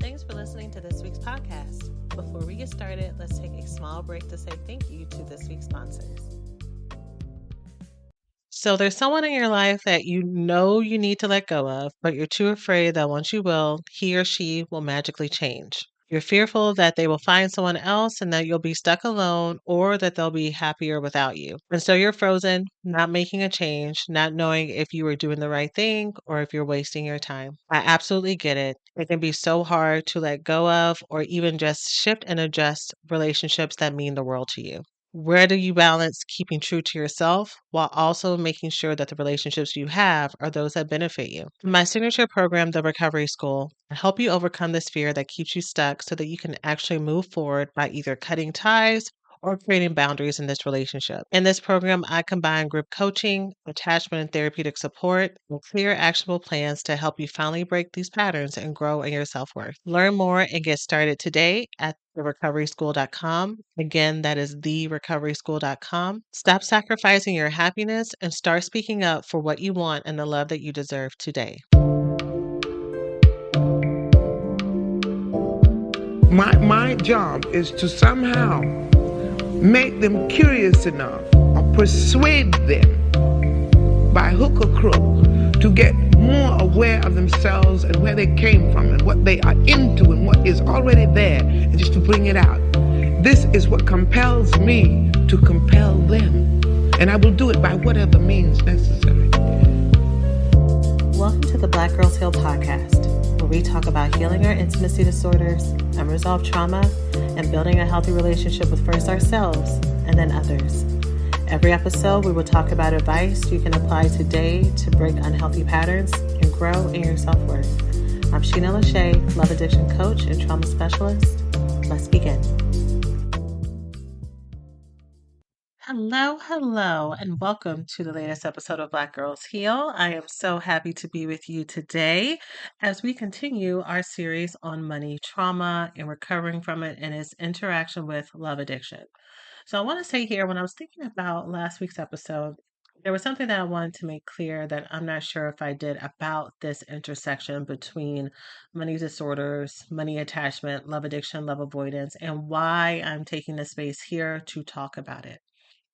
Thanks for listening to this week's podcast. Before we get started, let's take a small break to say thank you to this week's sponsors. So there's someone in your life that you know you need to let go of, but you're too afraid that once you will, he or she will magically change. You're fearful that they will find someone else and that you'll be stuck alone or that they'll be happier without you. And so you're frozen, not making a change, not knowing if you were doing the right thing or if you're wasting your time. I absolutely get it. It can be so hard to let go of or even just shift and adjust relationships that mean the world to you. Where do you balance keeping true to yourself while also making sure that the relationships you have are those that benefit you? In my signature program, The Recovery School, I help you overcome this fear that keeps you stuck so that you can actually move forward by either cutting ties or creating boundaries in this relationship. In this program, I combine group coaching, attachment and therapeutic support, and clear actionable plans to help you finally break these patterns and grow in your self-worth. Learn more and get started today at therecoveryschool.com. Again, that is therecoveryschool.com. Stop sacrificing your happiness and start speaking up for what you want and the love that you deserve today. My job is to somehow make them curious enough or persuade them by hook or crook to get more aware of themselves and where they came from and what they are into and what is already there, and just to bring it out. This is what compels me to compel them, and I will do it by whatever means necessary. Welcome to the Black Girls Heal podcast, where we talk about healing our intimacy disorders, unresolved trauma, and building a healthy relationship with first ourselves and then others. Every episode, we will talk about advice you can apply today to break unhealthy patterns and grow in your self-worth. I'm Sheena Lachey, Love Addiction Coach and Trauma Specialist. Let's begin. Hello, and welcome to the latest episode of Black Girls Heal. I am so happy to be with you today as we continue our series on money trauma and recovering from it and its interaction with love addiction. So I want to say here, when I was thinking about last week's episode, there was something that I wanted to make clear that I'm not sure if I did about this intersection between money disorders, money attachment, love addiction, love avoidance, and why I'm taking the space here to talk about it.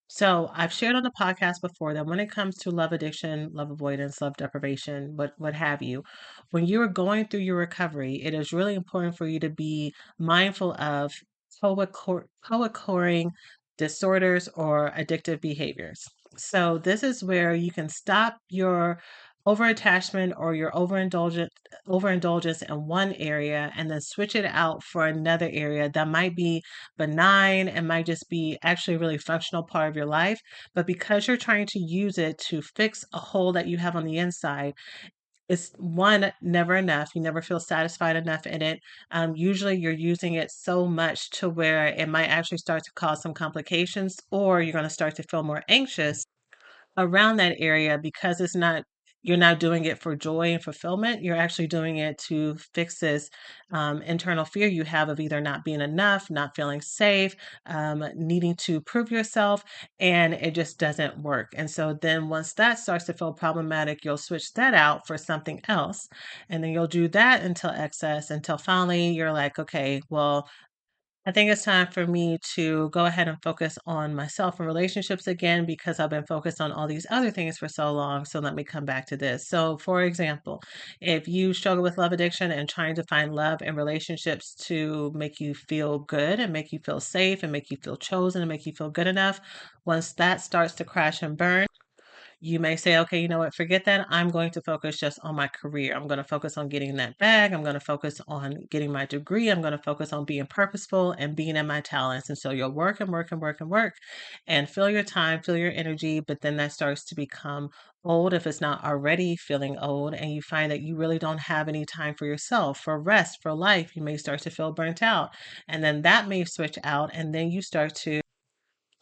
So I've shared on the podcast before that when it comes to love addiction, love avoidance, love deprivation, what have you, when you are going through your recovery, it is really important for you to be mindful of co-occurring disorders or addictive behaviors. So this is where you can stop your overattachment or your overindulgence in one area and then switch it out for another area that might be benign and might just be actually a really functional part of your life. But because you're trying to use it to fix a hole that you have on the inside, it's one, never enough. You never feel satisfied enough in it. Usually you're using it so much to where it might actually start to cause some complications, or you're going to start to feel more anxious around that area because you're not doing it for joy and fulfillment. You're actually doing it to fix this internal fear you have of either not being enough, not feeling safe, needing to prove yourself, and it just doesn't work. And so then once that starts to feel problematic, you'll switch that out for something else. And then you'll do that until excess, until finally you're like, okay, well, I think it's time for me to go ahead and focus on myself and relationships again because I've been focused on all these other things for so long. So let me come back to this. So, for example, if you struggle with love addiction and trying to find love in relationships to make you feel good and make you feel safe and make you feel chosen and make you feel good enough, once that starts to crash and burn, you may say, okay, you know what, forget that. I'm going to focus just on my career. I'm going to focus on getting that bag. I'm going to focus on getting my degree. I'm going to focus on being purposeful and being in my talents. And so you'll work and work and work and work and fill your time, fill your energy. But then that starts to become old if it's not already feeling old. And you find that you really don't have any time for yourself, for rest, for life. You may start to feel burnt out. And then that may switch out. And then you start to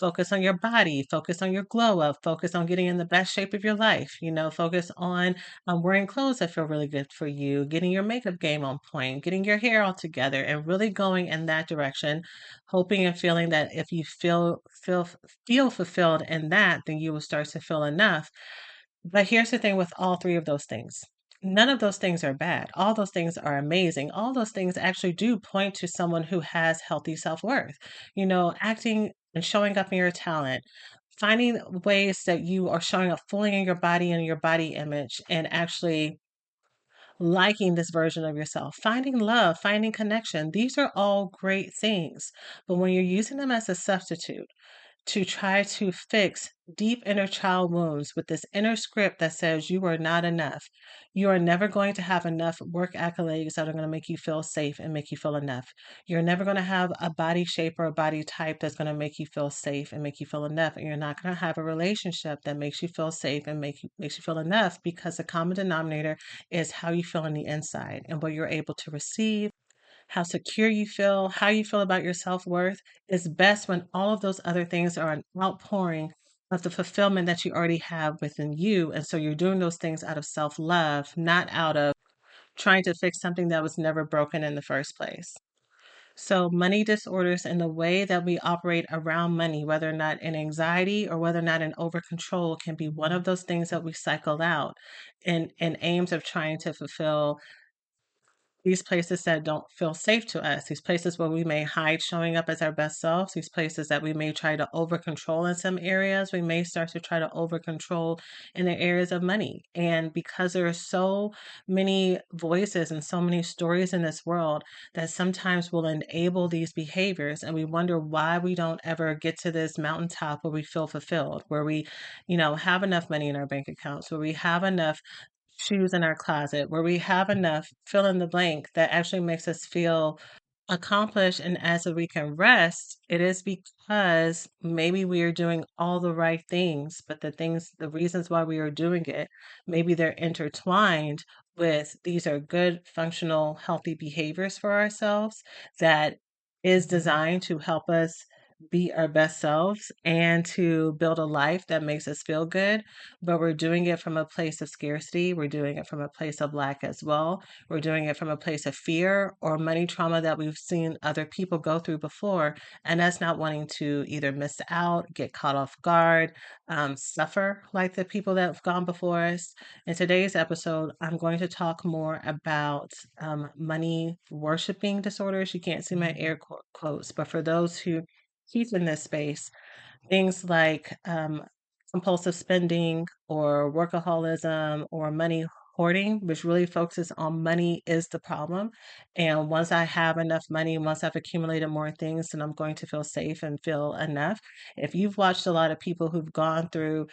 focus on your body, focus on your glow up, focus on getting in the best shape of your life, focus on wearing clothes that feel really good for you, getting your makeup game on point, getting your hair all together and really going in that direction, hoping and feeling that if you feel fulfilled in that, then you will start to feel enough. But here's the thing with all three of those things. none of those things are bad. All those things are amazing. All those things actually do point to someone who has healthy self-worth. Acting and showing up in your talent, finding ways that you are showing up fully in your body and your body image and actually liking this version of yourself, finding love, finding connection. These are all great things. But when you're using them as a substitute, to try to fix deep inner child wounds with this inner script that says you are not enough. You are never going to have enough work accolades that are going to make you feel safe and make you feel enough. You're never going to have a body shape or a body type that's going to make you feel safe and make you feel enough. And you're not going to have a relationship that makes you feel safe and makes you feel enough, because the common denominator is how you feel on the inside and what you're able to receive, how secure you feel, how you feel about your self worth is best when all of those other things are an outpouring of the fulfillment that you already have within you. And so you're doing those things out of self love, not out of trying to fix something that was never broken in the first place. So, money disorders and the way that we operate around money, whether or not in anxiety or whether or not in over control, can be one of those things that we cycle out in aims of trying to fulfill these places that don't feel safe to us, these places where we may hide showing up as our best selves, these places that we may try to over control in some areas, we may start to try to over control in the areas of money. And because there are so many voices and so many stories in this world that sometimes will enable these behaviors, and we wonder why we don't ever get to this mountaintop where we feel fulfilled, where we, have enough money in our bank accounts, where we have enough shoes in our closet, where we have enough fill in the blank that actually makes us feel accomplished. And as we can rest, it is because maybe we are doing all the right things, but the reasons why we are doing it, maybe they're intertwined with these are good, functional, healthy behaviors for ourselves that is designed to help us be our best selves and to build a life that makes us feel good. But we're doing it from a place of scarcity. We're doing it from a place of lack as well. We're doing it from a place of fear or money trauma that we've seen other people go through before. And that's not wanting to either miss out, get caught off guard, suffer like the people that have gone before us. In today's episode, I'm going to talk more about money worshiping disorders. You can't see my air quotes, but for those who keep in this space, things like compulsive spending or workaholism or money hoarding, which really focuses on money is the problem. And once I have enough money, once I've accumulated more things, then I'm going to feel safe and feel enough. If you've watched a lot of people who've gone through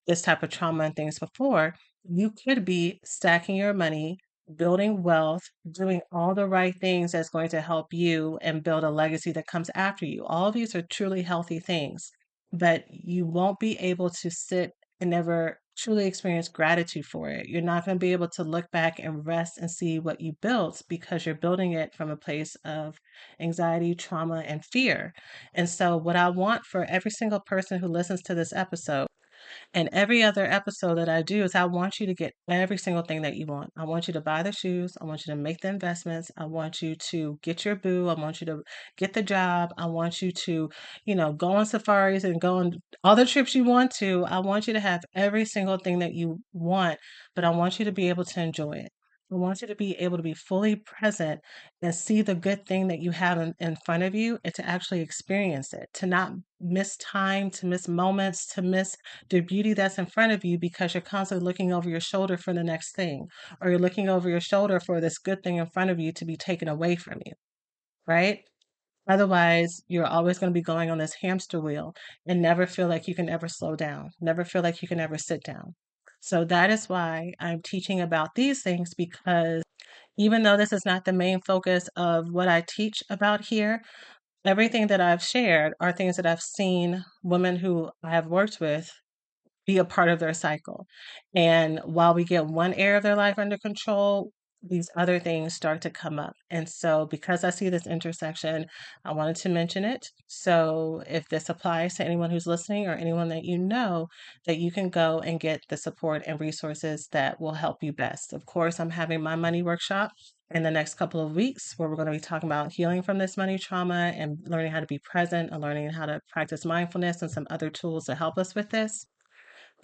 this type of trauma and things before, you could be stacking your money, building wealth, doing all the right things that's going to help you and build a legacy that comes after you. All of these are truly healthy things, but you won't be able to sit and never truly experience gratitude for it. You're not going to be able to look back and rest and see what you built because you're building it from a place of anxiety, trauma, and fear. And so, what I want for every single person who listens to this episode and every other episode that I do is I want you to get every single thing that you want. I want you to buy the shoes. I want you to make the investments. I want you to get your boo. I want you to get the job. I want you to, go on safaris and go on all the trips you want to. I want you to have every single thing that you want, but I want you to be able to enjoy it. I want you to be able to be fully present and see the good thing that you have in front of you and to actually experience it, to not miss time, to miss moments, to miss the beauty that's in front of you because you're constantly looking over your shoulder for the next thing, or you're looking over your shoulder for this good thing in front of you to be taken away from you, right? Otherwise, you're always going to be going on this hamster wheel and never feel like you can ever slow down, never feel like you can ever sit down. So that is why I'm teaching about these things, because even though this is not the main focus of what I teach about here, everything that I've shared are things that I've seen women who I have worked with be a part of their cycle. And while we get one area of their life under control, these other things start to come up. And so, because I see this intersection, I wanted to mention it. So, if this applies to anyone who's listening or anyone that you know, that you can go and get the support and resources that will help you best. Of course, I'm having my money workshop in the next couple of weeks where we're going to be talking about healing from this money trauma and learning how to be present and learning how to practice mindfulness and some other tools to help us with this.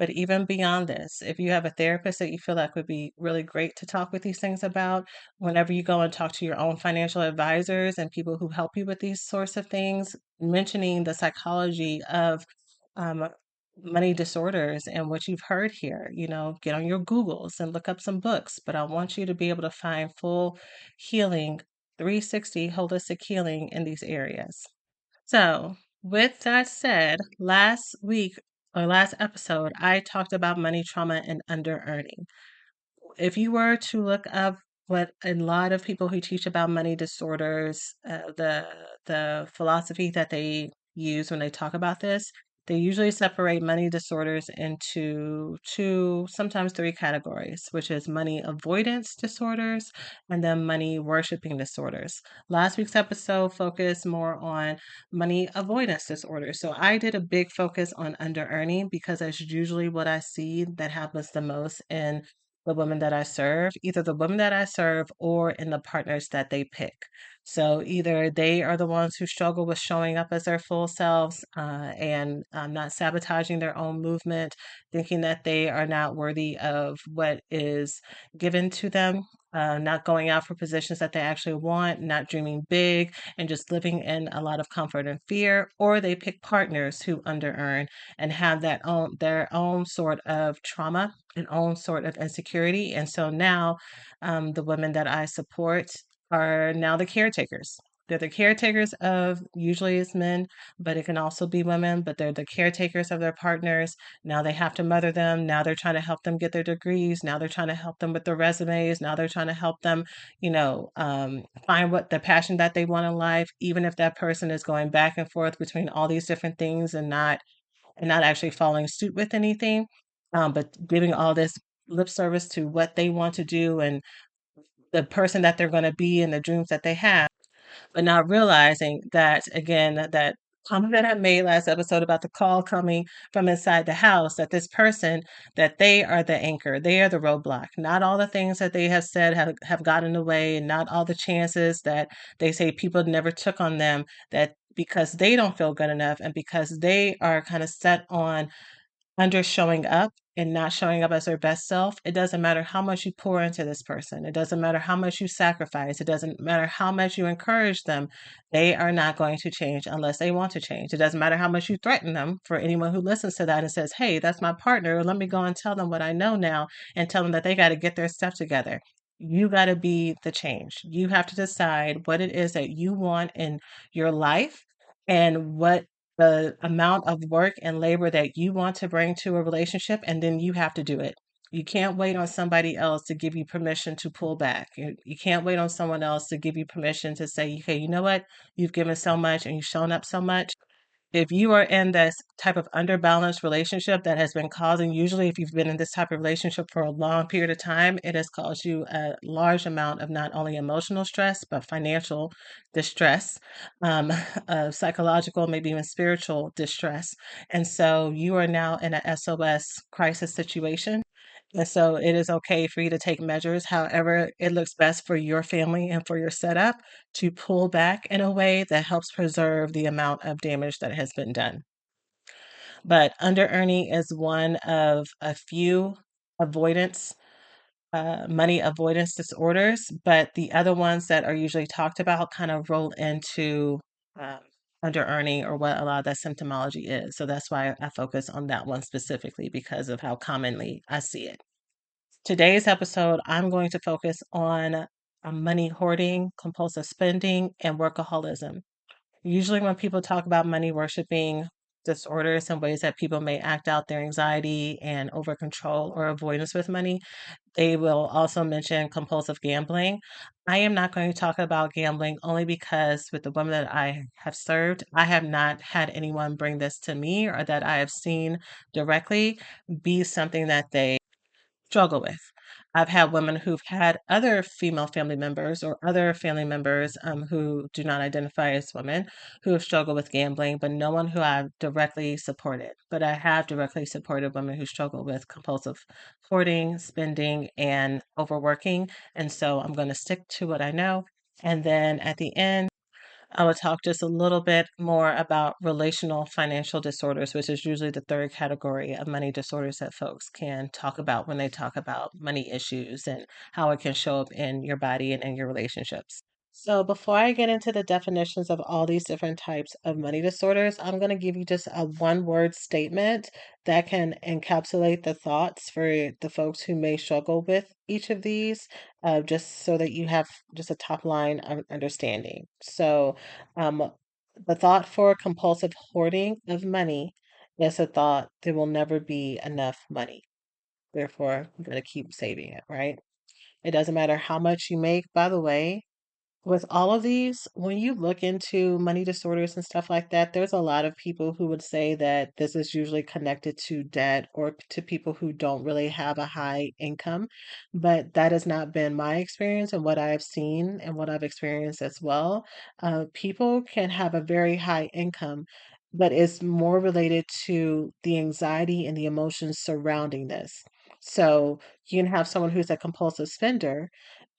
But even beyond this, if you have a therapist that you feel like would be really great to talk with these things about, whenever you go and talk to your own financial advisors and people who help you with these sorts of things, mentioning the psychology of um, money disorders and what you've heard here, get on your Googles and look up some books. But I want you to be able to find full healing, 360 holistic healing in these areas. So, with that said, last week or last episode, I talked about money trauma and under earning. If you were to look up what a lot of people who teach about money disorders, the philosophy that they use when they talk about this, they usually separate money disorders into two, sometimes three categories, which is money avoidance disorders and then money worshiping disorders. Last week's episode focused more on money avoidance disorders. So I did a big focus on under earning because that's usually what I see that happens the most in the women that I serve, either the women that I serve or in the partners that they pick. So either they are the ones who struggle with showing up as their full selves and not sabotaging their own movement, thinking that they are not worthy of what is given to them. Not going out for positions that they actually want, not dreaming big, and just living in a lot of comfort and fear, or they pick partners who under earn and have their own sort of trauma and own sort of insecurity. And so now the women that I support are now the caretakers. They're the caretakers of, usually it's men, but it can also be women, but they're the caretakers of their partners. Now they have to mother them. Now they're trying to help them get their degrees. Now they're trying to help them with their resumes. Now they're trying to help them, find what the passion that they want in life, even if that person is going back and forth between all these different things and not actually following suit with anything, but giving all this lip service to what they want to do and the person that they're going to be and the dreams that they have, but not realizing that, again, that comment that I made last episode about the call coming from inside the house, that this person, that they are the anchor, they are the roadblock. Not all the things that they have said have gotten in the way, and not all the chances that they say people never took on them, that because they don't feel good enough and because they are kind of set on under showing up and not showing up as their best self, it doesn't matter how much you pour into this person. It doesn't matter how much you sacrifice. It doesn't matter how much you encourage them. They are not going to change unless they want to change. It doesn't matter how much you threaten them. For anyone who listens to that and says, hey, that's my partner, let me go and tell them what I know now and tell them that they got to get their stuff together. You got to be the change. You have to decide what it is that you want in your life and what the amount of work and labor that you want to bring to a relationship, and then you have to do it. You can't wait on somebody else to give you permission to pull back. You can't wait on someone else to give you permission to say, okay, you know what? You've given so much and you've shown up so much. If you are in this type of underbalanced relationship that has been causing, usually if you've been in this type of relationship for a long period of time, it has caused you a large amount of not only emotional stress, but financial distress, psychological, maybe even spiritual distress. And so you are now in a SOS crisis situation. And so it is okay for you to take measures, however it looks best for your family and for your setup, to pull back in a way that helps preserve the amount of damage that has been done. But under earning is one of a few avoidance, money avoidance disorders, but the other ones that are usually talked about kind of roll into um, under earning or what a lot of that symptomology is. So that's why I focus on that one specifically because of how commonly I see it. Today's episode, I'm going to focus on money hoarding, compulsive spending, and workaholism. Usually, when people talk about money worshiping disorders and ways that people may act out their anxiety and over control or avoidance with money, they will also mention compulsive gambling. I am not going to talk about gambling only because with the women that I have served, I have not had anyone bring this to me or that I have seen directly be something that they struggle with. I've had women who've had other female family members or other family members who do not identify as women who have struggled with gambling, but no one who I've directly supported. But I have directly supported women who struggle with compulsive hoarding, spending, and overworking. And so I'm going to stick to what I know. And then at the end, I will talk just a little bit more about relational financial disorders, which is usually the third category of money disorders that folks can talk about when they talk about money issues and how it can show up in your body and in your relationships. So, before I get into the definitions of all these different types of money disorders, I'm going to give you just a one word statement that can encapsulate the thoughts for the folks who may struggle with each of these, just so that you have just a top line understanding. So, um, the thought for compulsive hoarding of money is a thought there will never be enough money. Therefore, I'm going to keep saving it, right? It doesn't matter how much you make, by the way. With all of these, when you look into money disorders and stuff like that, there's a lot of people who would say that this is usually connected to debt or to people who don't really have a high income. But that has not been my experience and what I've seen and what I've experienced as well. People can have a very high income, but it's more related to the anxiety and the emotions surrounding this. So you can have someone who's a compulsive spender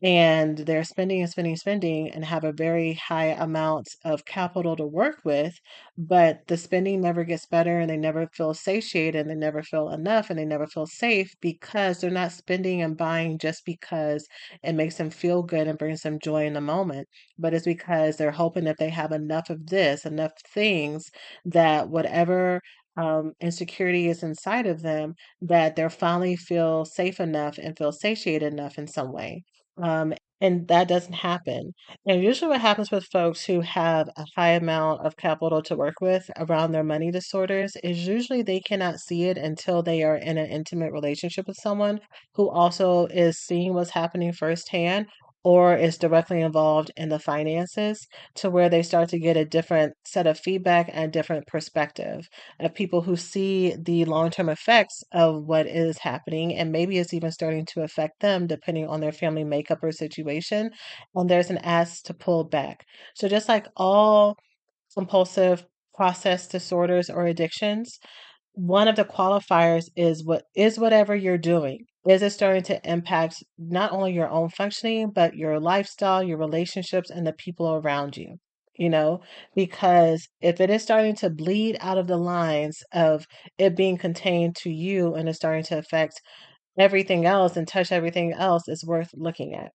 and they're spending and spending, spending, and have a very high amount of capital to work with, but the spending never gets better and they never feel satiated and they never feel enough and they never feel safe because they're not spending and buying just because it makes them feel good and brings them joy in the moment, but it's because they're hoping that they have enough of this, enough things that whatever insecurity is inside of them, that they'll finally feel safe enough and feel satiated enough in some way. Um, and that doesn't happen. And usually, what happens with folks who have a high amount of capital to work with around their money disorders is usually they cannot see it until they are in an intimate relationship with someone who also is seeing what's happening firsthand or is directly involved in the finances to where they start to get a different set of feedback and a different perspective of people who see the long-term effects of what is happening and maybe it's even starting to affect them depending on their family makeup or situation, and there's an ask to pull back. So just like all compulsive process disorders or addictions, one of the qualifiers is whatever you're doing. Is it starting to impact not only your own functioning, but your lifestyle, your relationships, and the people around you? You know, because if it is starting to bleed out of the lines of it being contained to you and it's starting to affect everything else and touch everything else, it's worth looking at.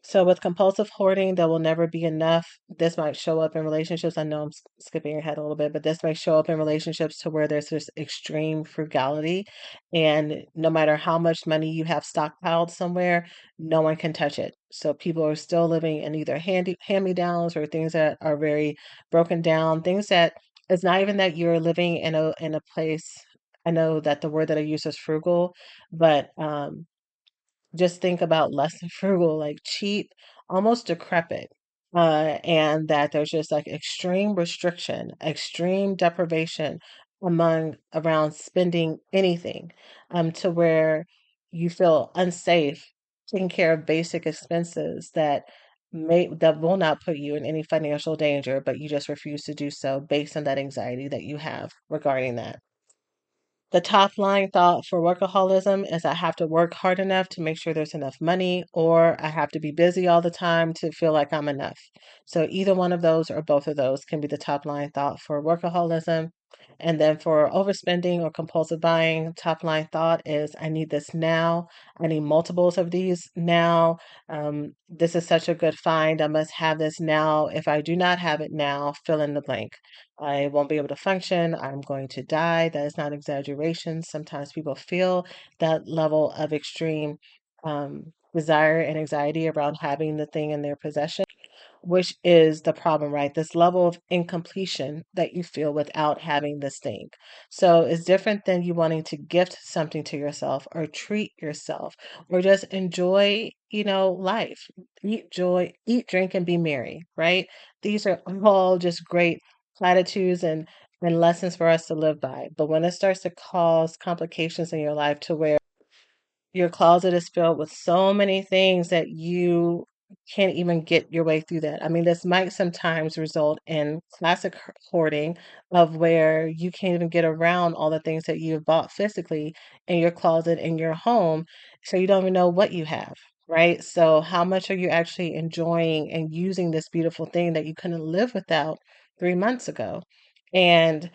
So with compulsive hoarding, there will never be enough. This might show up in relationships. I know I'm skipping ahead a little bit, but this might show up in relationships to where there's this extreme frugality, and no matter how much money you have stockpiled somewhere, no one can touch it. So people are still living in either hand-me-downs or things that are very broken down, things that it's not even that you're living in a place. I know that the word that I use is frugal, but just think about less than frugal, like cheap, almost decrepit. And that there's just like extreme restriction, extreme deprivation among around spending anything, to where you feel unsafe taking care of basic expenses that will not put you in any financial danger, but you just refuse to do so based on that anxiety that you have regarding that. The top line thought for workaholism is I have to work hard enough to make sure there's enough money, or I have to be busy all the time to feel like I'm enough. So either one of those or both of those can be the top line thought for workaholism. And then for overspending or compulsive buying, top line thought is I need this now. I need multiples of these now. This is such a good find. I must have this now. If I do not have it now, fill in the blank. I won't be able to function. I'm going to die. That is not exaggeration. Sometimes people feel that level of extreme desire and anxiety around having the thing in their possession, which is the problem, right? This level of incompletion that you feel without having this thing. So it's different than you wanting to gift something to yourself or treat yourself or just enjoy, life. Eat joy, eat, drink, and be merry, right? These are all just great platitudes and lessons for us to live by. But when it starts to cause complications in your life to where your closet is filled with so many things that you can't even get your way through that. I mean, this might sometimes result in classic hoarding of where you can't even get around all the things that you've bought physically in your closet in your home, so you don't even know what you have. right? So how much are you actually enjoying and using this beautiful thing that you couldn't live without 3 months ago? And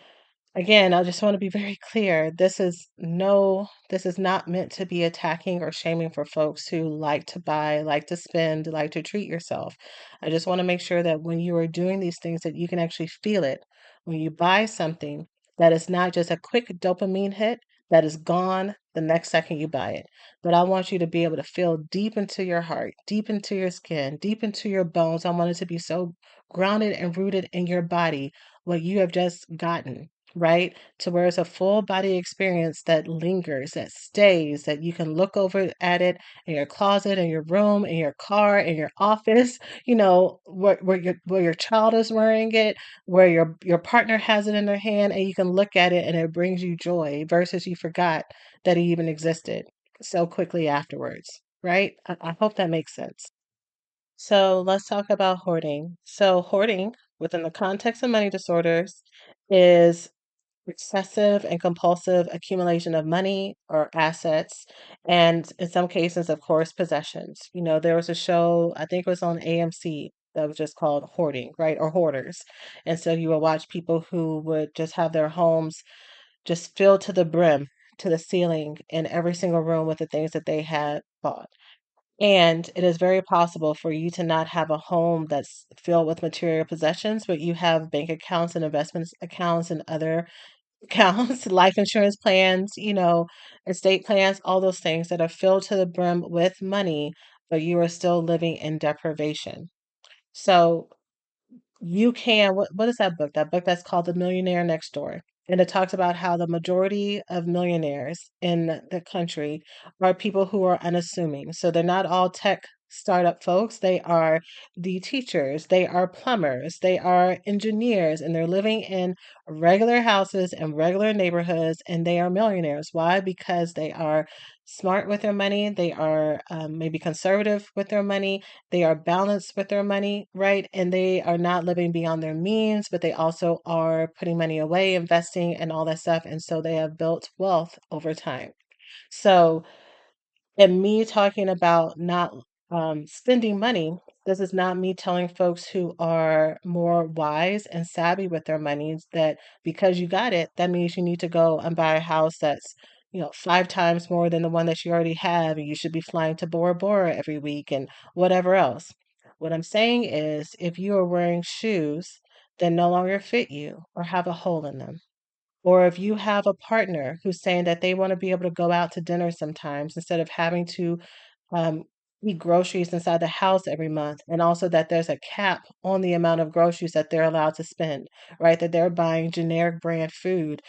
again, I just want to be very clear. This is not meant to be attacking or shaming for folks who like to buy, like to spend, like to treat yourself. I just want to make sure that when you are doing these things that you can actually feel it. When you buy something, that is not just a quick dopamine hit that is gone the next second you buy it. But I want you to be able to feel deep into your heart, deep into your skin, deep into your bones. I want it to be so grounded and rooted in your body what you have just gotten, right? To where it's a full body experience that lingers, that stays, that you can look over at it in your closet, in your room, in your car, in your office, where your child is wearing it, where your partner has it in their hand, and you can look at it and it brings you joy versus you forgot that it even existed so quickly afterwards, right? I hope that makes sense. So let's talk about hoarding. So hoarding within the context of money disorders is excessive and compulsive accumulation of money or assets, and in some cases, of course, possessions. There was a show, I think it was on AMC, that was just called Hoarding, right? Or Hoarders. And so you would watch people who would just have their homes just filled to the brim, to the ceiling, in every single room with the things that they had bought. And it is very possible for you to not have a home that's filled with material possessions, but you have bank accounts and investment accounts and other accounts, life insurance plans, estate plans, all those things that are filled to the brim with money, but you are still living in deprivation. So what is that book? That book that's called The Millionaire Next Door. And it talks about how the majority of millionaires in the country are people who are unassuming. So they're not all tech startup folks. They are the teachers, they are plumbers, they are engineers, and they're living in regular houses and regular neighborhoods, and they are millionaires. Why? Because they are smart with their money, they are maybe conservative with their money, they are balanced with their money, right? And they are not living beyond their means, but they also are putting money away, investing, and all that stuff. And so they have built wealth over time. So, and me talking about not spending money, this is not me telling folks who are more wise and savvy with their money that because you got it, that means you need to go and buy a house that's, 5 times more than the one that you already have, and you should be flying to Bora Bora every week and whatever else. What I'm saying is, if you are wearing shoes that no longer fit you or have a hole in them, or if you have a partner who's saying that they want to be able to go out to dinner sometimes instead of having to um, eat groceries inside the house every month, and also that there's a cap on the amount of groceries that they're allowed to spend, right? That they're buying generic brand food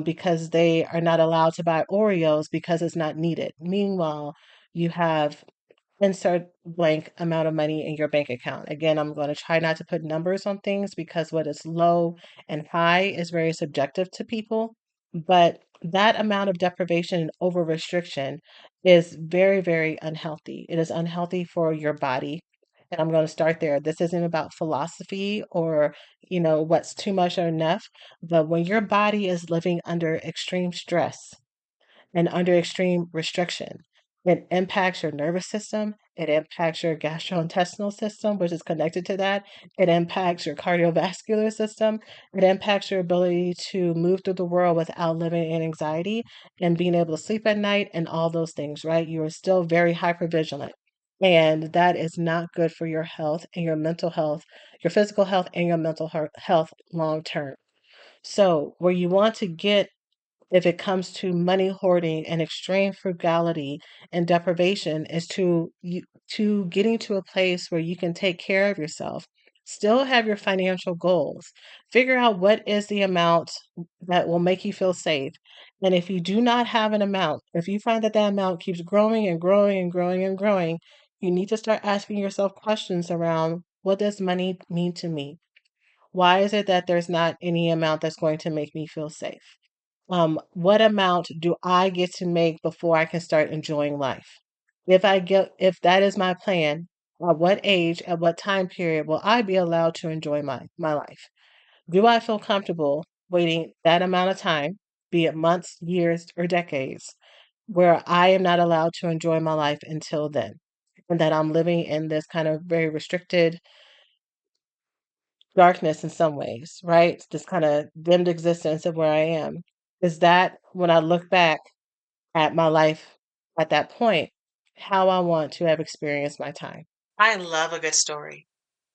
because they are not allowed to buy Oreos because it's not needed. Meanwhile, you have insert blank amount of money in your bank account. Again, I'm going to try not to put numbers on things because what is low and high is very subjective to people. But that amount of deprivation and over restriction is very, very unhealthy. It is unhealthy for your body. And I'm going to start there. This isn't about philosophy or, what's too much or enough. But when your body is living under extreme stress, and under extreme restriction. It impacts your nervous system. It impacts your gastrointestinal system, which is connected to that. It impacts your cardiovascular system. It impacts your ability to move through the world without living in anxiety and being able to sleep at night and all those things, right? You are still very hypervigilant. And that is not good for your health and your mental health, your physical health and your mental health long term. So, where you want to get if it comes to money hoarding and extreme frugality and deprivation is to getting to a place where you can take care of yourself, still have your financial goals, figure out what is the amount that will make you feel safe. And if you do not have an amount, if you find that that amount keeps growing and growing and growing and growing, you need to start asking yourself questions around, what does money mean to me? Why is it that there's not any amount that's going to make me feel safe? What amount do I get to make before I can start enjoying life? If that is my plan, at what age, at what time period will I be allowed to enjoy my life? Do I feel comfortable waiting that amount of time, be it months, years, or decades, where I am not allowed to enjoy my life until then? and that I'm living in this kind of very restricted darkness in some ways, right? This kind of dimmed existence of where I am. Is that when I look back at my life at that point, how I want to have experienced my time? I love a good story.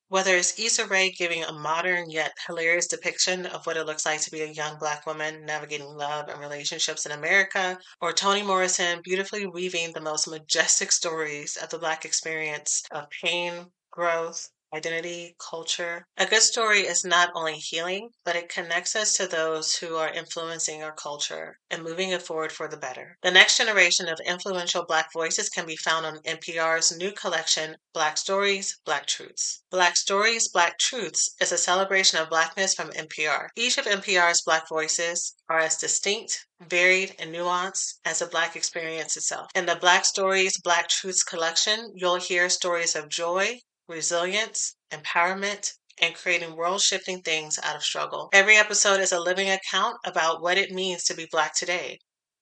Whether it's Issa Rae giving a modern yet hilarious depiction of what it looks like to be a young Black woman navigating love and relationships in America, or Toni Morrison beautifully weaving the most majestic stories of the Black experience of pain, growth, identity, culture. A good story is not only healing, but it connects us to those who are influencing our culture and moving it forward for the better. The next generation of influential Black voices can be found on NPR's new collection, Black Stories, Black Truths. Black Stories, Black Truths is a celebration of Blackness from NPR. Each of NPR's Black voices are as distinct, varied, and nuanced as the Black experience itself. In the Black Stories, Black Truths collection, you'll hear stories of joy, resilience, empowerment, and creating world-shifting things out of struggle. Every episode is a living account about what it means to be Black today,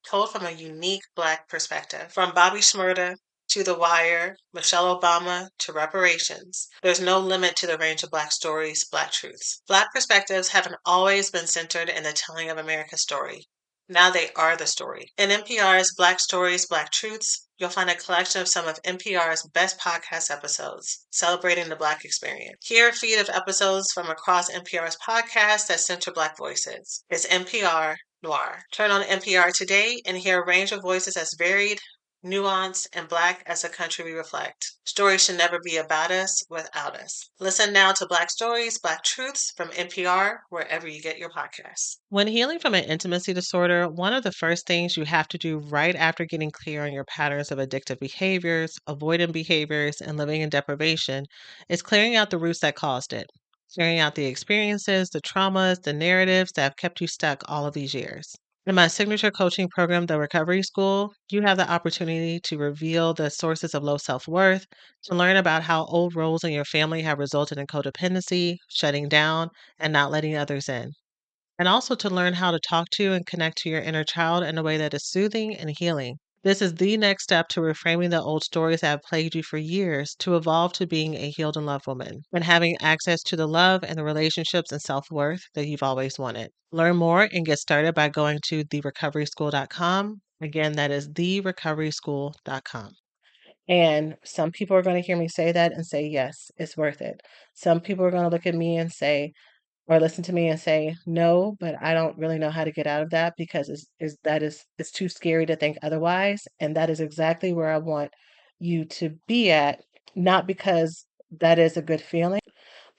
told from a unique Black perspective. From Bobby Shmurda to The Wire, Michelle Obama to reparations, there's no limit to the range of Black stories, Black truths. Black perspectives haven't always been centered in the telling of America's story. Now they are the story. In NPR's Black Stories, Black Truths, you'll find a collection of some of NPR's best podcast episodes celebrating the Black experience. Hear a feed of episodes from across NPR's podcasts that center Black voices. It's NPR Noir. Turn on NPR today and hear a range of voices as varied, nuanced, and Black as the country we reflect. Stories should never be about us without us. Listen now to Black Stories, Black Truths from NPR, wherever you get your podcasts. When healing from an intimacy disorder, one of the first things you have to do right after getting clear on your patterns of addictive behaviors, avoidant behaviors, and living in deprivation is clearing out the roots that caused it. Clearing out the experiences, the traumas, the narratives that have kept you stuck all of these years. In my signature coaching program, The Recovery School, you have the opportunity to reveal the sources of low self worth, to learn about how old roles in your family have resulted in codependency, shutting down, and not letting others in. And also to learn how to talk to and connect to your inner child in a way that is soothing and healing. This is the next step to reframing the old stories that have plagued you for years to evolve to being a healed and loved woman and having access to the love and the relationships and self worth that you've always wanted. Learn more and get started by going to therecoveryschool.com. Again, that is therecoveryschool.com. And some people are going to hear me say that and say, yes, it's worth it. Some people are going to look at me and say, or listen to me and say, no, but I don't really know how to get out of that because it's too scary to think otherwise. And that is exactly where I want you to be at, not because that is a good feeling,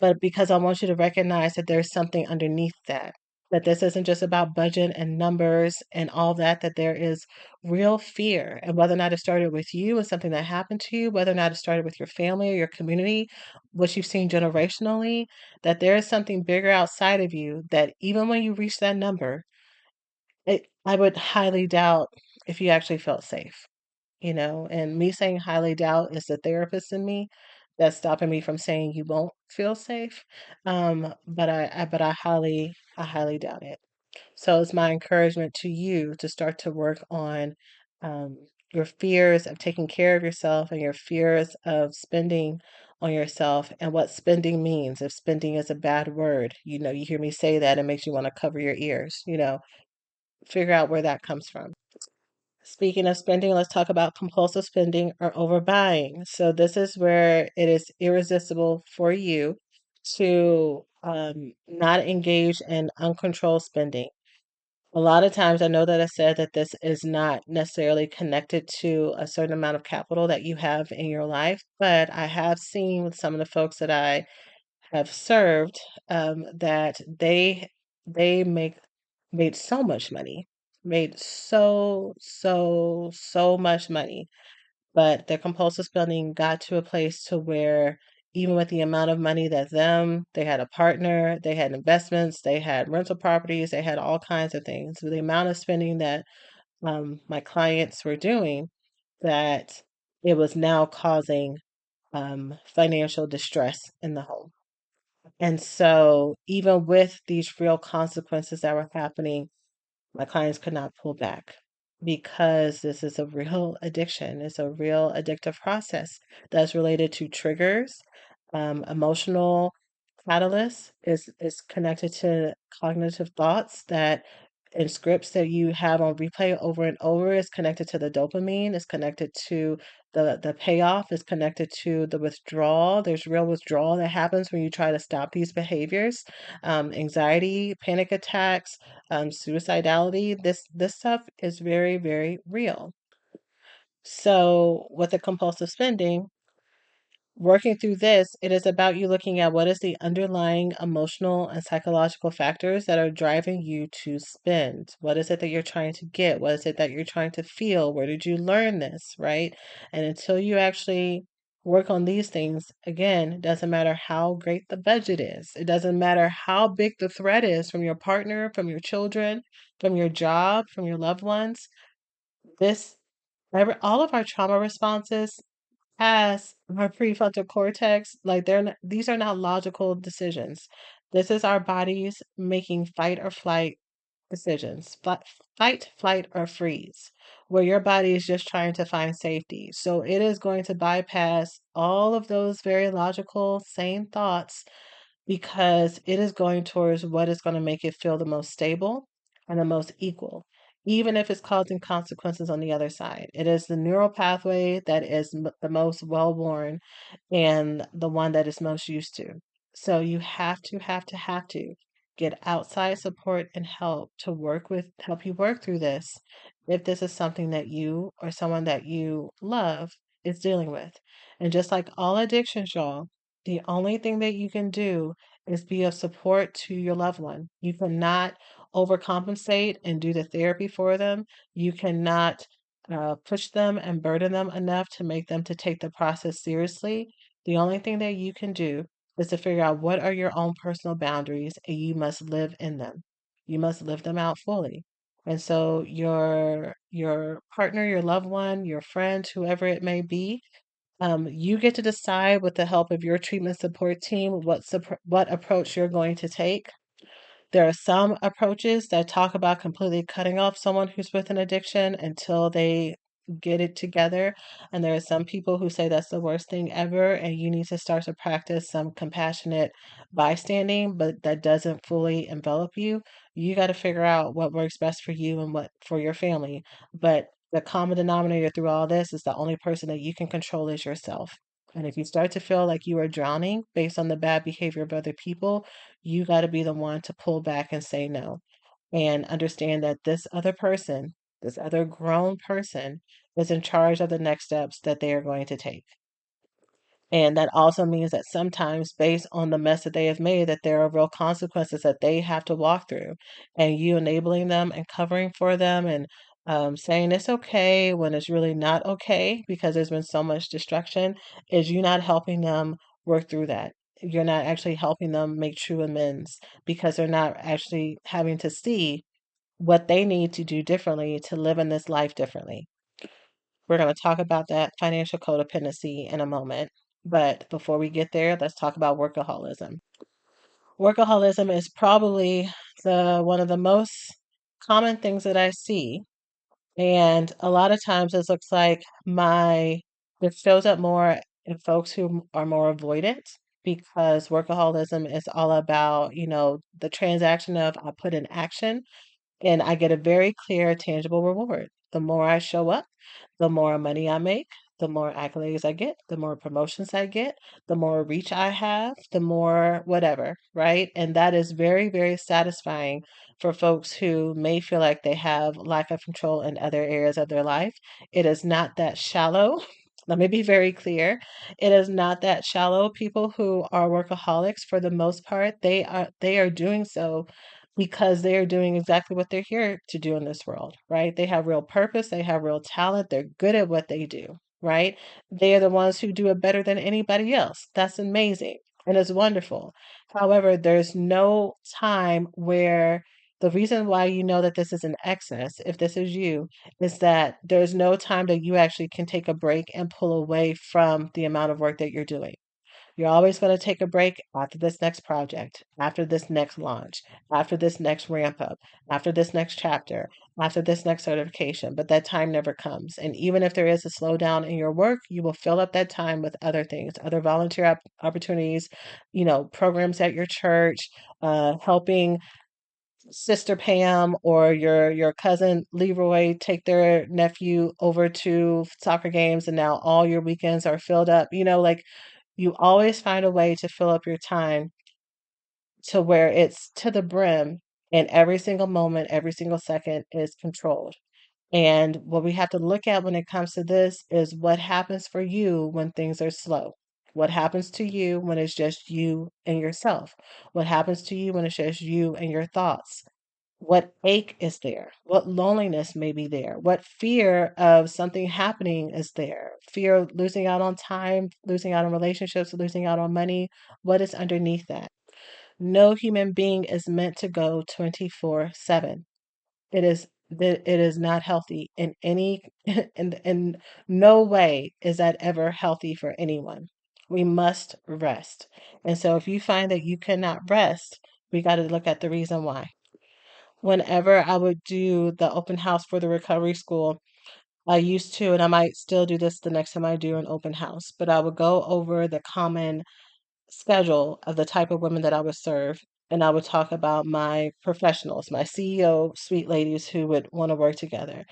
but because I want you to recognize that there's something underneath that. That this isn't just about budget and numbers and all that, that there is real fear. And whether or not it started with you and something that happened to you, whether or not it started with your family or your community, what you've seen generationally, that there is something bigger outside of you that even when you reach that number, I would highly doubt if you actually felt safe, and me saying highly doubt is the therapist in me that's stopping me from saying you won't feel safe. But I highly doubt it. So it's my encouragement to you to start to work on um, your fears of taking care of yourself and your fears of spending on yourself and what spending means. If spending is a bad word, you hear me say that, it makes you want to cover your ears, figure out where that comes from. Speaking of spending, let's talk about compulsive spending or overbuying. So this is where it is irresistible for you to not engage in uncontrolled spending. A lot of times, I know that I said that this is not necessarily connected to a certain amount of capital that you have in your life, but I have seen with some of the folks that I have served that they made so much money, made so much money, but their compulsive spending got to a place to where even with the amount of money that they had a partner, they had investments, they had rental properties, they had all kinds of things. The amount of spending that my clients were doing, that it was now causing financial distress in the home. And so, even with these real consequences that were happening, my clients could not pull back. because this is a real addiction. It's a real addictive process that's related to triggers, emotional catalyst is connected to cognitive thoughts that and scripts that you have on replay over and over is connected to the dopamine, is connected to the payoff, is connected to the withdrawal. There's real withdrawal that happens when you try to stop these behaviors. Anxiety, panic attacks, suicidality. This stuff is very, very real. So with the compulsive spending, working through this, it is about you looking at what is the underlying emotional and psychological factors that are driving you to spend. What is it that you're trying to get? What is it that you're trying to feel? Where did you learn this, right? And until you actually work on these things, again, it doesn't matter how great the budget is. It doesn't matter how big the threat is from your partner, from your children, from your job, from your loved ones. This, all of our trauma responses as our prefrontal cortex, like these are not logical decisions. This is our bodies making fight or flight decisions. Fight, flight, or freeze, where your body is just trying to find safety. So it is going to bypass all of those very logical, sane thoughts because it is going towards what is going to make it feel the most stable and the most equal, even if it's causing consequences on the other side. It is the neural pathway that is the most well worn and the one that is most used to. So you have to get outside support and help to help you work through this if this is something that you or someone that you love is dealing with. And just like all addictions, y'all, the only thing that you can do is be of support to your loved one. You cannot overcompensate and do the therapy for them. You cannot push them and burden them enough to make them to take the process seriously. The only thing that you can do is to figure out what are your own personal boundaries and you must live in them. You must live them out fully. And so your partner, your loved one, your friend, whoever it may be, you get to decide with the help of your treatment support team what approach you're going to take. There are some approaches that talk about completely cutting off someone who's with an addiction until they get it together. And there are some people who say that's the worst thing ever, and you need to start to practice some compassionate bystanding, but that doesn't fully envelop you. You got to figure out what works best for you and what for your family. But the common denominator through all this is the only person that you can control is yourself. And if you start to feel like you are drowning based on the bad behavior of other people, you got to be the one to pull back and say no and understand that this other person, this other grown person, is in charge of the next steps that they are going to take. And that also means that sometimes, based on the mess that they have made, that there are real consequences that they have to walk through. And you enabling them and covering for them and saying it's okay when it's really not okay because there's been so much destruction is you not helping them work through that. You're not actually helping them make true amends because they're not actually having to see what they need to do differently to live in this life differently. We're going to talk about that financial codependency in a moment. But before we get there, let's talk about workaholism. Workaholism is probably the one of the most common things that I see. And a lot of times it looks like it shows up more in folks who are more avoidant because workaholism is all about, the transaction of I put in action and I get a very clear, tangible reward. The more I show up, the more money I make, the more accolades I get, the more promotions I get, the more reach I have, the more whatever, right? And that is very, very satisfying for folks who may feel like they have lack of control in other areas of their life. It is not that shallow. Let me be very clear. It is not that shallow. People who are workaholics, for the most part, they are doing so because they are doing exactly what they're here to do in this world, right? They have real purpose, they have real talent, they're good at what they do, right? They are the ones who do it better than anybody else. That's amazing and it's wonderful. However, there's no time where the reason why you know that this is an excess, if this is you, is that there's no time that you actually can take a break and pull away from the amount of work that you're doing. You're always going to take a break after this next project, after this next launch, after this next ramp up, after this next chapter, after this next certification, but that time never comes. And even if there is a slowdown in your work, you will fill up that time with other things, other volunteer opportunities, programs at your church, helping Sister Pam or your cousin Leroy take their nephew over to soccer games, and now all your weekends are filled up. Like you always find a way to fill up your time to where it's to the brim, and every single moment, every single second is controlled. And what we have to look at when it comes to this is what happens for you when things are slow. What happens to you when it's just you and yourself? What happens to you when it's just you and your thoughts? What ache is there? What loneliness may be there? What fear of something happening is there? Fear of losing out on time, losing out on relationships, losing out on money? What is underneath that? No human being is meant to go 24/7. It is not healthy in any in no way is that ever healthy for anyone. We must rest. And so if you find that you cannot rest, we got to look at the reason why. Whenever I would do the open house for the recovery school, I used to, and I might still do this the next time I do an open house, but I would go over the common schedule of the type of women that I would serve. And I would talk about my professionals, my CEO sweet ladies who would want to work together.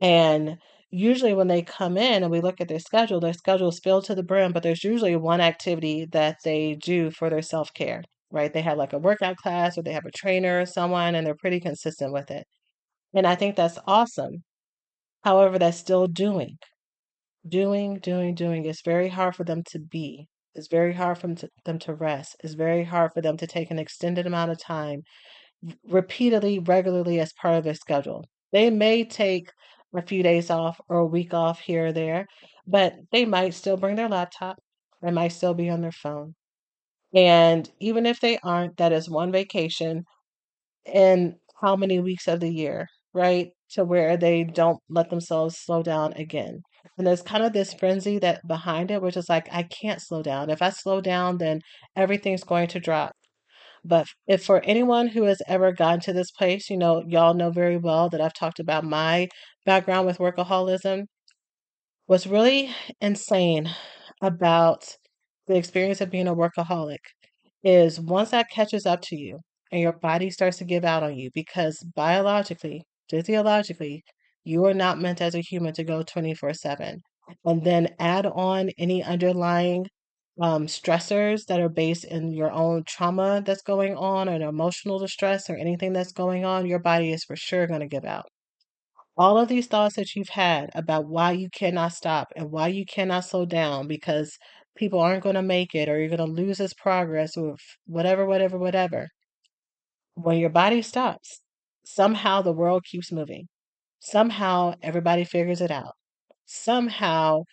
And usually when they come in and we look at their schedule is filled to the brim, but there's usually one activity that they do for their self-care, right? They have like a workout class or they have a trainer or someone and they're pretty consistent with it. And I think that's awesome. However, that's still doing. It's very hard for them to be. It's very hard for them to rest. It's very hard for them to take an extended amount of time repeatedly, regularly as part of their schedule. They may take a few days off or a week off here or there, but they might still bring their laptop. They might still be on their phone. And even if they aren't, that is one vacation in how many weeks of the year, right? To where they don't let themselves slow down again. And there's kind of this frenzy that behind it, which is like, I can't slow down. If I slow down, then everything's going to drop. But if for anyone who has ever gotten to this place, y'all know very well that I've talked about my background with workaholism. What's really insane about the experience of being a workaholic is once that catches up to you and your body starts to give out on you because biologically, physiologically, you are not meant as a human to go 24/7. And then add on any underlying stressors that are based in your own trauma that's going on, or an emotional distress, or anything that's going on, your body is for sure going to give out. All of these thoughts that you've had about why you cannot stop and why you cannot slow down because people aren't going to make it or you're going to lose this progress or whatever, whatever, whatever. When your body stops, somehow the world keeps moving. Somehow everybody figures it out. Somehow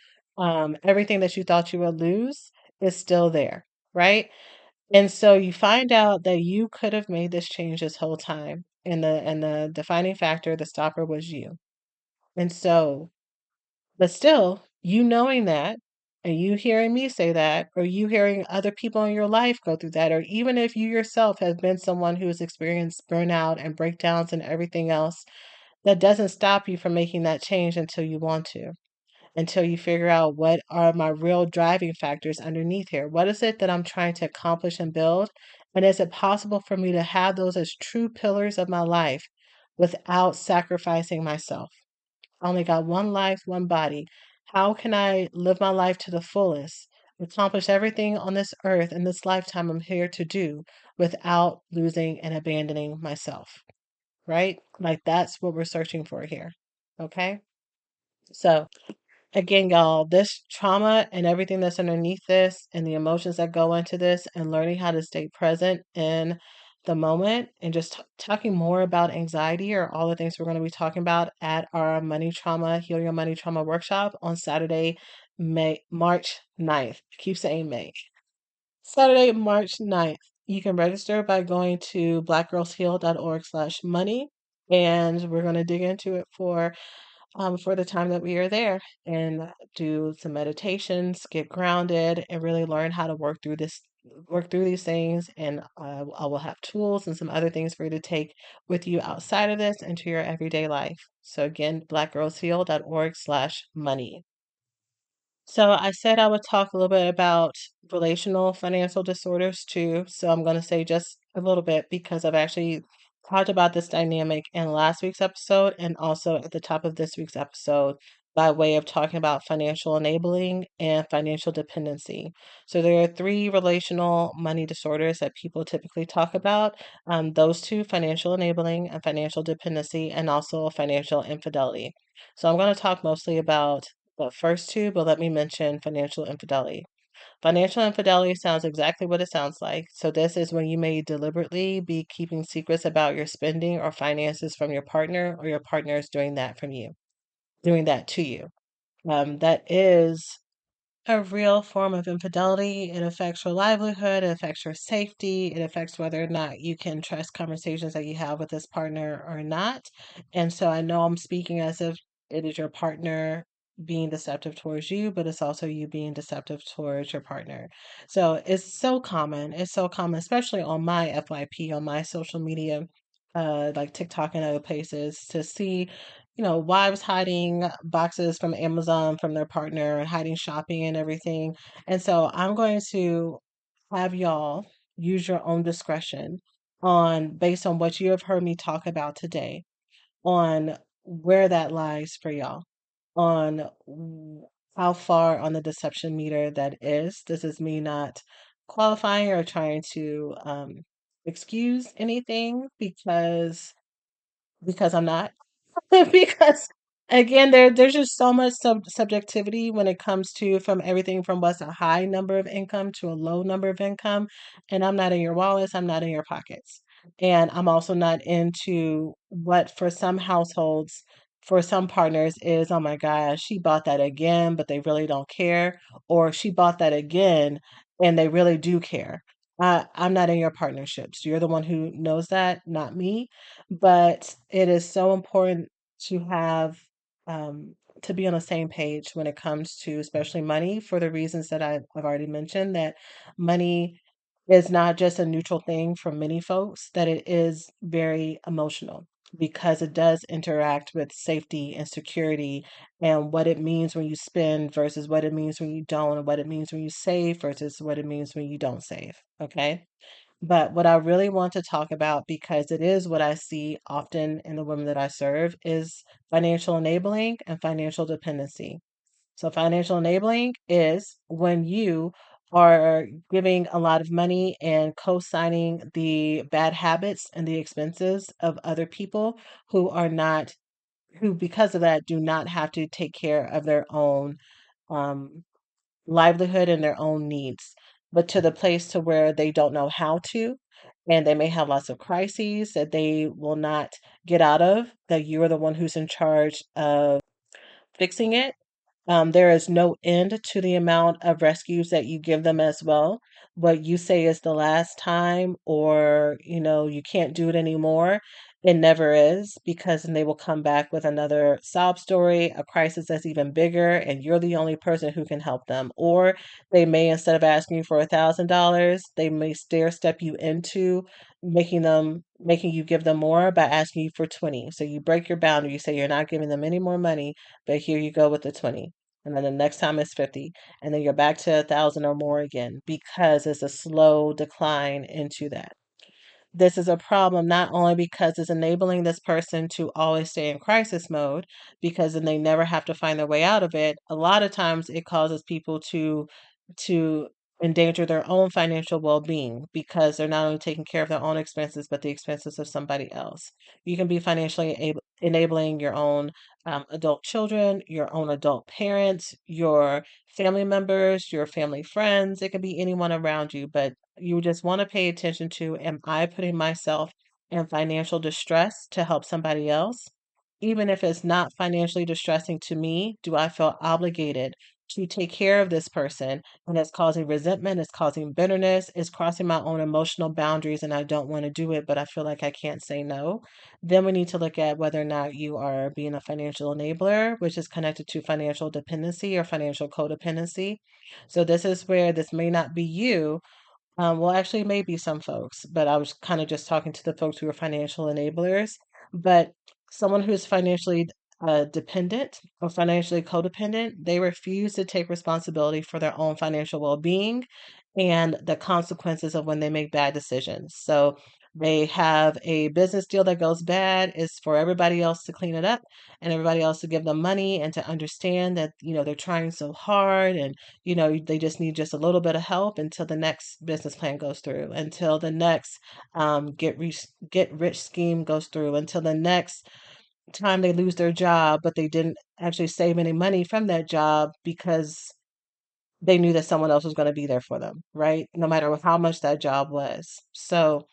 everything that you thought you would lose is still there, right? And so you find out that you could have made this change this whole time. And the defining factor, the stopper was you. And so, but still, you knowing that, and you hearing me say that, or you hearing other people in your life go through that, or even if you yourself have been someone who has experienced burnout and breakdowns and everything else, that doesn't stop you from making that change until you want to, until you figure out what are my real driving factors underneath here. What is it that I'm trying to accomplish and build? And is it possible for me to have those as true pillars of my life without sacrificing myself? I only got one life, one body. How can I live my life to the fullest, accomplish everything on this earth in this lifetime I'm here to do without losing and abandoning myself? Right? Like that's what we're searching for here. Okay? So, again, y'all, this trauma and everything that's underneath this and the emotions that go into this and learning how to stay present in the moment and just talking more about anxiety are all the things we're going to be talking about at our money trauma, heal your money trauma workshop on Saturday, March 9th. I keep saying May. Saturday, March 9th. You can register by going to blackgirlsheal.org/money. And we're going to dig into it for for the time that we are there and do some meditations, get grounded, and really learn how to work through these things. And I will have tools and some other things for you to take with you outside of this into your everyday life. So again, blackgirlsheal.org/money. So I said I would talk a little bit about relational financial disorders too. So I'm going to say just a little bit because I've actually talked about this dynamic in last week's episode and also at the top of this week's episode by way of talking about financial enabling and financial dependency. So there are three relational money disorders that people typically talk about. Those two, financial enabling and financial dependency, and also financial infidelity. So I'm going to talk mostly about the first two, but let me mention financial infidelity. Financial infidelity sounds exactly what it sounds like. So, this is when you may deliberately be keeping secrets about your spending or finances from your partner, or your partner is doing that from you, doing that to you. That is a real form of infidelity. It affects your livelihood, it affects your safety, it affects whether or not you can trust conversations that you have with this partner or not. And so I know I'm speaking as if it is your partner being deceptive towards you, but it's also you being deceptive towards your partner. So it's so common. It's so common, especially on my FYP, on my social media, like TikTok and other places, to see wives hiding boxes from Amazon from their partner and hiding shopping and everything. And so I'm going to have y'all use your own discretion based on what you have heard me talk about today, on where that lies for y'all, on how far on the deception meter that is. This is me not qualifying or trying to excuse anything because I'm not. Because again, there's just so much subjectivity when it comes to from everything from what's a high number of income to a low number of income. And I'm not in your wallets, I'm not in your pockets. And I'm also not into what for some households, for some partners is, oh my gosh, she bought that again, but they really don't care. Or she bought that again and they really do care. I'm not in your partnerships. You're the one who knows that, not me. But it is so important to have to be on the same page when it comes to especially money, for the reasons that I've already mentioned, that money is not just a neutral thing for many folks, that it is very emotional because it does interact with safety and security and what it means when you spend versus what it means when you don't, and what it means when you save versus what it means when you don't save. Okay. But what I really want to talk about, because it is what I see often in the women that I serve, is financial enabling and financial dependency. So, financial enabling is when you are giving a lot of money and co signing the bad habits and the expenses of other people who are not, who because of that do not have to take care of their own um, livelihood and their own needs, but to the place to where they don't know how to, and they may have lots of crises that they will not get out of, that you're the one who's in charge of fixing it. There is no end to the amount of rescues that you give them as well. What you say is the last time, or you can't do it anymore. It never is, because then they will come back with another sob story, a crisis that's even bigger, and you're the only person who can help them. Or they may, instead of asking you for $1,000, they may stair step you into making you give them more by asking you for 20. So you break your boundary, you say you're not giving them any more money, but here you go with the 20. And then the next time it's 50. And then you're back to 1,000 or more again, because it's a slow decline into that. This is a problem not only because it's enabling this person to always stay in crisis mode, because then they never have to find their way out of it. A lot of times it causes people to endanger their own financial well-being, because they're not only taking care of their own expenses but the expenses of somebody else. You can be financially enabling your own adult children, your own adult parents, your family members, your family friends. It could be anyone around you, but you just want to pay attention to, am I putting myself in financial distress to help somebody else? Even if it's not financially distressing to me, do I feel obligated to take care of this person, and it's causing resentment, it's causing bitterness, it's crossing my own emotional boundaries, and I don't want to do it, but I feel like I can't say no, then we need to look at whether or not you are being a financial enabler, which is connected to financial dependency or financial codependency. So this is where this may not be you, well, actually, it may be some folks, but I was kind of just talking to the folks who are financial enablers. But someone who's financially dependent or financially codependent, they refuse to take responsibility for their own financial well-being and the consequences of when they make bad decisions. So they have a business deal that goes bad, is for everybody else to clean it up and everybody else to give them money and to understand that, they're trying so hard and they just need just a little bit of help until the next business plan goes through, until the next get rich scheme goes through, until the next time they lose their job, but they didn't actually save any money from that job because they knew that someone else was going to be there for them, right? No matter how much that job was. So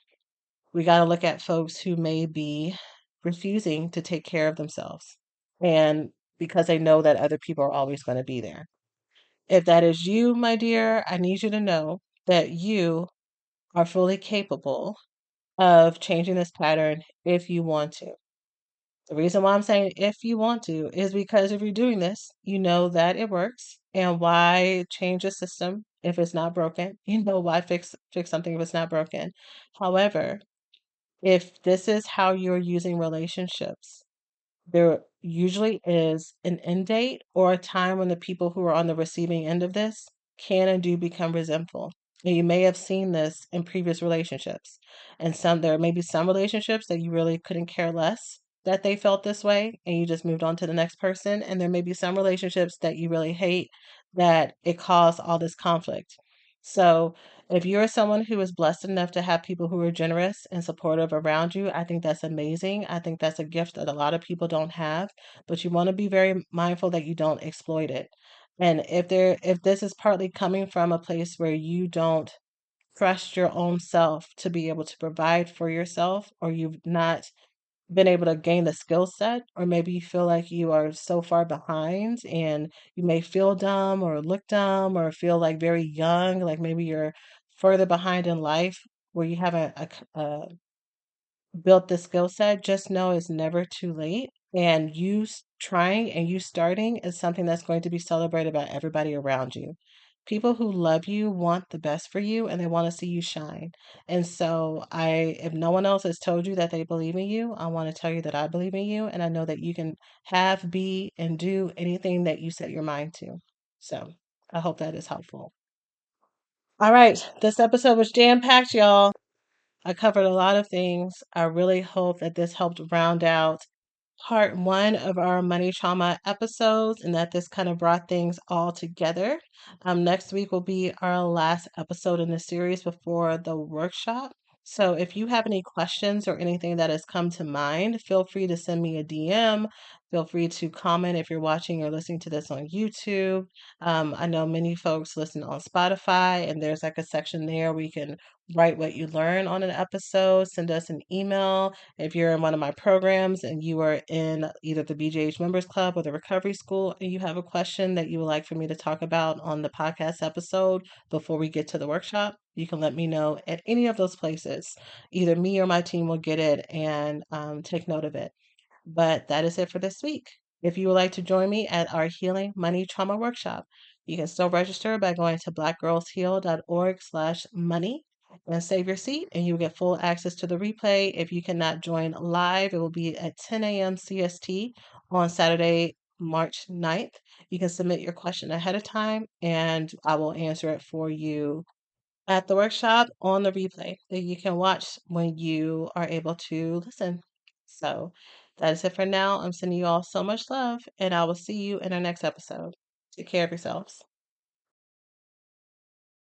we got to look at folks who may be refusing to take care of themselves and because they know that other people are always going to be there. If that is you, my dear, I need you to know that you are fully capable of changing this pattern if you want to. The reason why I'm saying if you want to is because if you're doing this, you know that it works. And why change a system if it's not broken? You know why fix something if it's not broken. However, if this is how you're using relationships, there usually is an end date or a time when the people who are on the receiving end of this can and do become resentful. And you may have seen this in previous relationships. And there may be some relationships that you really couldn't care less that they felt this way and you just moved on to the next person. And there may be some relationships that you really hate that it caused all this conflict. So if you're someone who is blessed enough to have people who are generous and supportive around you, I think that's amazing. I think that's a gift that a lot of people don't have, but you want to be very mindful that you don't exploit it. And if this is partly coming from a place where you don't trust your own self to be able to provide for yourself, or you've not been able to gain the skill set, or maybe you feel like you are so far behind and you may feel dumb or look dumb or feel like very young, like maybe you're further behind in life where you haven't built the skill set, just know it's never too late. And trying and you starting is something that's going to be celebrated by everybody around you. People who love you want the best for you and they want to see you shine. And so if no one else has told you that they believe in you, I want to tell you that I believe in you and I know that you can have, be, and do anything that you set your mind to. So I hope that is helpful. All right. This episode was jam-packed, y'all. I covered a lot of things. I really hope that this helped round out part one of our money trauma episodes and that this kind of brought things all together. Next week will be our last episode in the series before the workshop. So if you have any questions or anything that has come to mind, feel free to send me a DM. Feel free to comment if you're watching or listening to this on YouTube. I know many folks listen on Spotify, and there's like a section there where you can write what you learn on an episode. Send us an email if you're in one of my programs and you are in either the BJH Members Club or the Recovery School and you have a question that you would like for me to talk about on the podcast episode before we get to the workshop, you can let me know at any of those places. Either me or my team will get it and take note of it. But that is it for this week. If you would like to join me at our Healing Money Trauma Workshop, you can still register by going to blackgirlsheal.org/money and save your seat, and you will get full access to the replay. If you cannot join live, it will be at 10 a.m. CST on Saturday, March 9th. You can submit your question ahead of time, and I will answer it for you at the workshop on the replay that you can watch when you are able to listen. So that is it for now. I'm sending you all so much love, and I will see you in our next episode. Take care of yourselves.